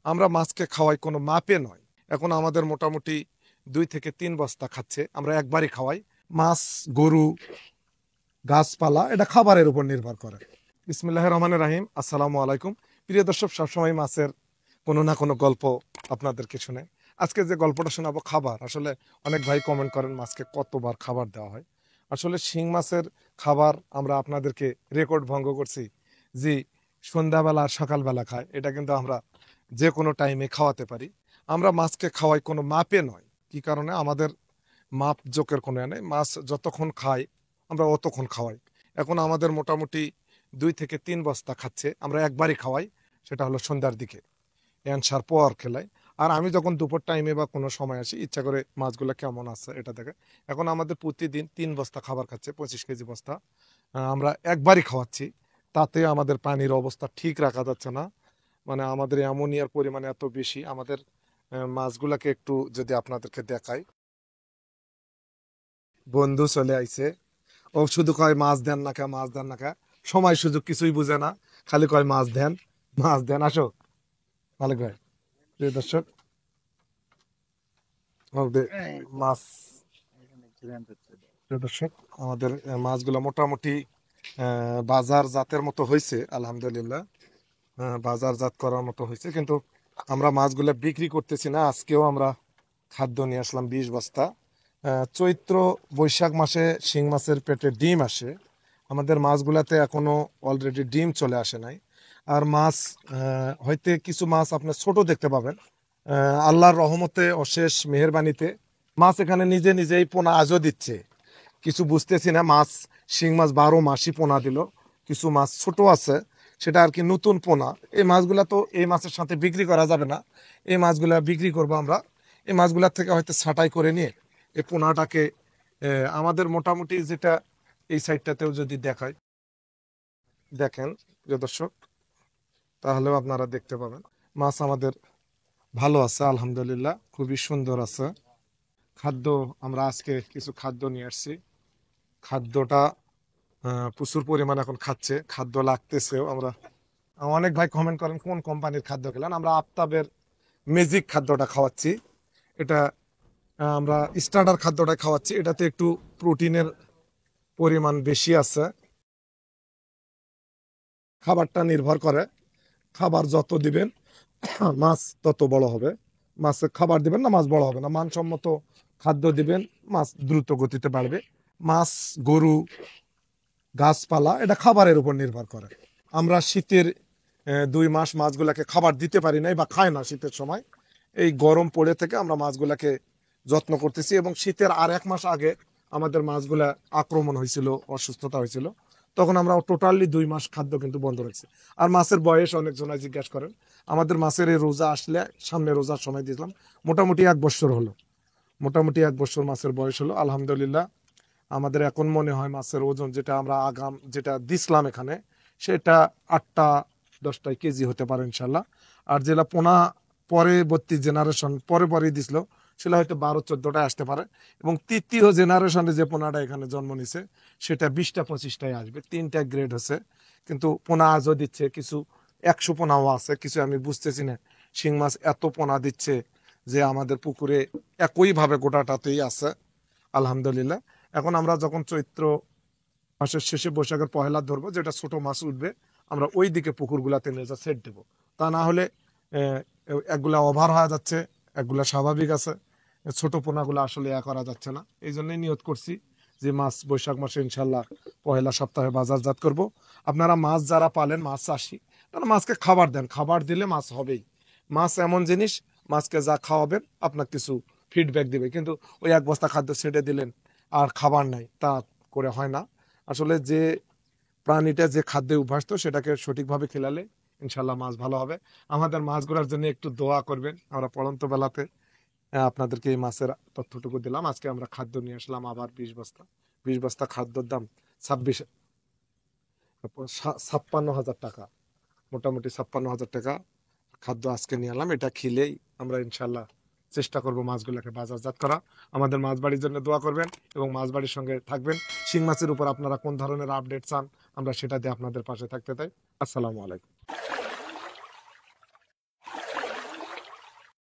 আমরা মাছকে খাওয়াই কোনো মাপে নয়। এখন আমাদের মোটামুটি 2 থেকে 3 বস্তা খাচ্ছে, আমরা একবারই খাওয়াই। মাছ, গরু, গাছপালা এটা খাবারের উপর নির্ভর করে। বিসমিল্লাহির রহমানির রহিম। আসসালামু আলাইকুম। প্রিয় দর্শক, সবসময় মাছের কোনো না কোনো গল্প আপনাদেরকে শুনে। আজকে যে গল্পটা শোনাবো খাবার, আসলে অনেক ভাই কমেন্ট করেন মাছকে কতবার খাবার দেওয়া হয়। আসলে শিং মাছের খাবার আমরা আপনাদেরকে রেকর্ড ভঙ্গ করছি যে সন্ধ্যাবেলা আর সকালবেলা খায়, এটা কিন্তু আমরা যে কোনো টাইমে খাওয়াতে পারি। আমরা মাছকে খাওয়াই কোনো মাপে নয়। কি কারণে? আমাদের মাপ জোকের কোনো নেই। মাছ যতক্ষণ খাই আমরা অতক্ষণ খাওয়াই। এখন আমাদের মোটামুটি 2 থেকে 3 বস্তা খাচ্ছে, আমরা একবারই খাওয়াই, সেটা হলো সন্ধ্যার দিকে এনসার পর খেলাই। আর আমি যখন দুপুর টাইমে বা কোনো সময় আসি, ইচ্ছা করে মাছগুলো কেমন আছে এটা দেখে। এখন আমাদের প্রতিদিন 3 বস্তা খাবার খাচ্ছে, 25 কেজি বস্তা। আমরা একবারই খাওয়াচ্ছি, তাতে আমাদের পানির অবস্থা ঠিক রাখা যাচ্ছে না। মানে আমাদের অ্যামোনিয়ার পরিমাণ এত বেশি। আমাদের মাছগুলাকে একটু যদি আপনাদেরকে দেখাই, বন্ধু চলে আইছে, ও শুধু কয় মাছ দেন না কে, মাছ দেন না কে, সময় সুযোগ কিছুই বুঝে না, খালি কয় মাছ দেন, মাছ দেন। আসো মালিক ভাই। প্রিয় দর্শক, আমাদের মাছ, প্রিয় দর্শক, আমাদের মাছগুলো মোটামুটি বাজার জাতের মতো হয়েছে আলহামদুলিল্লাহ। বাজার জাত করার মতো হয়েছে, কিন্তু আমরা মাছগুলো বিক্রি করতেছি না। আজকেও আমরা খাদ্য নিয়ে আসলাম 20 বস্তা। চৈত্র বৈশাখ মাসে শিং মাছের পেটে ডিম আসে, আমাদের মাছগুলাতে এখনো অলরেডি ডিম চলে আসে নাই। আর মাছ হয়তো কিছু মাছ আপনার ছোট দেখতে পাবেন। আল্লাহর রহমতে, অশেষ মেহেরবানিতে মাছ এখানে নিজে নিজেই পোনা আজও দিচ্ছে। কিছু বুঝতেছি না, মাছ শিং মাছ 12 মাসই পোনা দিল। কিছু মাছ ছোট আছে, সেটা আর কি নতুন পোনা। এই মাছগুলা তো এই মাছের সাথে বিক্রি করা যাবে না, এই মাছগুলা বিক্রি করব আমরা। এই মাছগুলার থেকে হয়তো ছাঁটাই করে নিয়ে এই পোনাটাকে আমাদের মোটামুটি যেটা এই সাইডটাতেও যদি দেখায়, দেখেন প্রিয় দর্শক, তাহলেও আপনারা দেখতে পাবেন মাছ আমাদের ভালো আছে আলহামদুলিল্লাহ, খুবই সুন্দর আছে। খাদ্য, আমরা আজকে কিছু খাদ্য নিয়ে আসছি। খাদ্যটা প্রচুর পরিমাণ এখন খাচ্ছে, খাদ্য লাগতেছেও। আমরা, অনেক ভাই কমেন্ট করেন কোন কোম্পানির খাদ্য খেলেন। আমরা আফতাবের ম্যাজিক খাদ্যটা খাওয়াচ্ছি। এটা আমরা স্টার্টার খাদ্যটা খাওয়াচ্ছি, এটাতে একটু প্রোটিনের পরিমাণ বেশি আছে। খাবারটা নির্ভর করে, খাবার যত দিবেন মাছ তত বড় হবে। মাছে খাবার দিবেন না, মাছ বড় হবে না। মানসম্মত খাদ্য দিবেন, মাছ দ্রুত গতিতে বাড়বে। মাছ, গরু, গাছপালা এটা খাবারের উপর নির্ভর করে। আমরা শীতের 2 মাস মাছগুলাকে খাবার দিতে পারি নাই বা খায় না শীতের সময়। এই গরম পড়ে থেকে আমরা মাছগুলাকে যত্ন করতেছি, এবং শীতের আর 1 মাস আগে আমাদের মাছগুলা আক্রমণ হয়েছিল, অসুস্থতা হয়েছিল, তখন আমরা টোটালি 2 মাস খাদ্য কিন্তু বন্ধ রাখছি। আর মাছের বয়স অনেকজনে জিজ্ঞাসা করেন। আমাদের মাছের এই রোজা আসলে, সামনে রোজার সময় দিয়েছিলাম, মোটামুটি 1 বছর হলো। মোটামুটি 1 বছর মাছের বয়স হলো আলহামদুলিল্লাহ। আমাদের এখন মনে হয় মাছের ওজন যেটা আমরা আগাম যেটা দিছিলাম এখানে, সেটা 8টা 10টা কেজি হতে পারে ইনশাল্লাহ। আর যেটা পোনা পরবর্তী জেনারেশন পরে পরে দিছিল, সেটা হয়তো 12-14টায় আসতে পারে। এবং তৃতীয় জেনারেশনে যে পোনাটা এখানে জন্ম নিছে, সেটা 20টা 25টায় আসবে। 3টা গ্রেড হচ্ছে, কিন্তু পোনা আজও দিচ্ছে। কিছু 100 পোনাও আছে, কিছু আমি বুঝতেছি না শিং মাছ এত পোনা দিচ্ছে যে আমাদের পুকুরে একইভাবে গোটাটাতেই আছে আলহামদুলিল্লাহ। এখন আমরা যখন চৈত্র মাসের শেষে বৈশাখের পহেলা ধরবো, যেটা ছোট মাছ উঠবে, আমরা ওই দিকে পুকুরগুলাতে নিয়ে যা সেট দেবো। তা না হলে একগুলা ওভার হয়ে যাচ্ছে, একগুলা স্বাভাবিক আছে, ছোট পোনাগুলো আসলে করা যাচ্ছে না। এই জন্যই নিয়ত করছি যে মাছ বৈশাখ মাসে ইনশাল্লাহ পহেলা সপ্তাহে বাজারজাত করব। আপনারা মাছ যারা পালেন, মাছ চাষি, তারা মাছকে খাবার দেন, খাবার দিলে মাছ হবেই। মাছ এমন জিনিস, মাছকে যা খাওয়াবেন আপনার কিছু ফিডব্যাক দিবে। কিন্তু ওই 1 বস্তা খাদ্য ছেড়ে দিলেন আর খাবার নাই, তা করে হয় না। আসলে যে প্রাণীটা যে খাদ্যে অভ্যস্ত, সেটাকে সঠিকভাবে খেলালে ইনশাল্লাহ মাছ ভালো হবে। আমাদের মাছগুলোর জন্য একটু দোয়া করবেন। আমরা পড়ন্ত বেলাতে আপনাদেরকে এই মাছের তথ্যটুকু দিলাম। আজকে আমরা খাদ্য নিয়ে আসলাম আবার 20 বস্তা। 20 বস্তা খাদ্যর দাম 56,000 টাকা, মোটামুটি 56,000 টাকা খাদ্য আজকে নিয়ে এলাম। এটা খেলেই আমরা ইনশাল্লাহ চেষ্টা করব মাছগুলোকে বাজারজাত করা। আমাদের মাছ বাড়ির জন্য দোয়া করবেন এবং মাছ বাড়ির সঙ্গে থাকবেন। শিং মাছের উপর আপনারা কোন ধরনের আপডেট চান, আমরা সেটা দিয়ে আপনাদের পাশে থাকতে চাই। আসসালামু আলাইকুম।